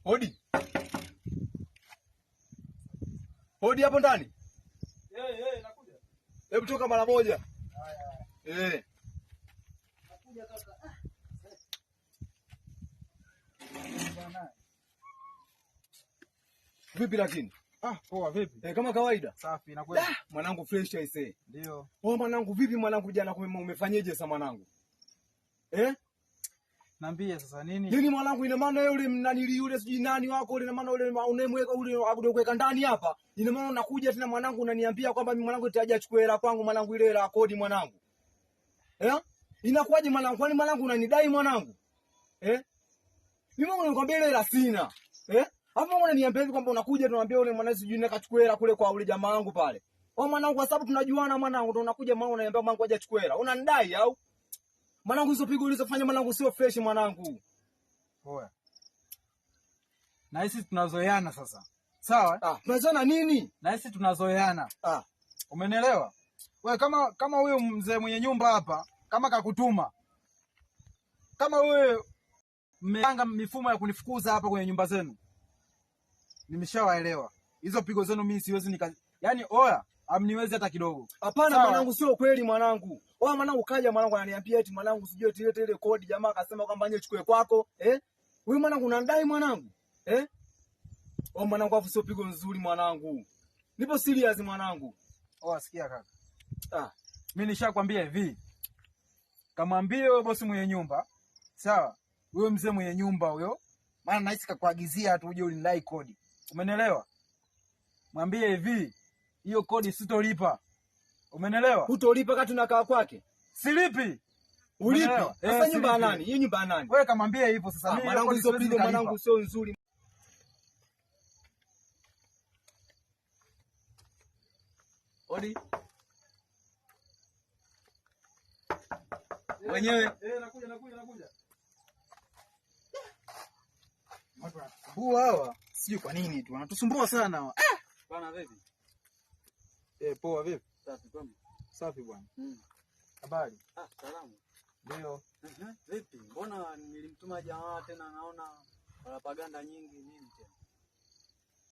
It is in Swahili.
Hodi. Hodi hapo ndani. Nakuja. Hebu toka mara moja. Haya. Nakuja kaka. Bwana. Vipi lakini? Poa vipi? Kama kawaida. Safi na kweli. Mwanangu fresh aisee. Ndio. Mwanangu vipi mwanangu jana umefanyaje sasa mwanangu? Niambie sasa nini? Nini mwanangu, ina maana yule mnanili yule sijui nani wako ina maana yule unemweka yule akuweka ndani hapa. Ina maana unakuja tena mwanangu unaniambia kwamba mimi mwanangu nitaje achukue hela kwangu mwanangu, ile hela kodi mwanangu. Inakuwaje mwanangu? Kwani mwanangu unanidai mwanangu? Mimi mwanangu nikwambia ile hela sina. Hapo mwana niambia hivi kwamba unakuja tunaambia yule mwanangu sijui nikachukue hela kule kwa yule jamaa wangu pale. Mwanangu kwa sababu tunajuana mwanangu, ndio unakuja mwanangu unaniambia mwanangu aje achukue hela. Unanidai au? Mwanangu hizo pigo ulizofanya mwanangu sio fresh mwanangu. Poa. Na sisi tunazoeana sasa. Sawa? Tunazoeana nini? Na sisi tunazoeana. Umenielewa? Wewe kama huyo mzee mwenye nyumba hapa, kama kakutuma. Kama wewe mmepanga mifumo ya kunifukuza hapa kwenye nyumba zenu. Nimeshawaelewa. Hizo pigo zenu mimi siwezi yaani amniwezi hata kidogo. Hapana mwanangu, sio kweli mwanangu. Mwanangu kaja mwanangu ananiambia eti mwanangu sijui eti ile kodi jamaa akasema kwamba nje chukue kwako. Wewe mwanangu unandai mwanangu? Mwanangu afu sio pigo nzuri mwanangu. Nipo serious mwanangu. Sikia kaka. Mimi nishakwambia hivi. Kamwambie wewe bosi mwenye nyumba. Sawa? Wewe mzee mwenye nyumba huyo. Maana nahisi kakuagizia tu uje unidai kodi. Umenielewa? Mwambie hivi. Hiyo kodi sitolipa. Umenielewa? Hutolipa kati unakaa kwake? Silipi. Ulipi? Sasa nyumba ya nani? Hii nyumba ya nani? Wewe kamwambie hivyo sasa. Mimi mwanangu hizo pigo mwanangu sio nzuri. Hodi. Wenyewe. Nakuja. Hawa sijui kwa nini tu wanatusumbua sana. Bwana vipi? Poa vipi? Safi kwema. Safi bwana. Habari? Salamu. Ndio. Vipi? Mbona nilimtuma jamaa tena naona propaganda nyingi nini tena?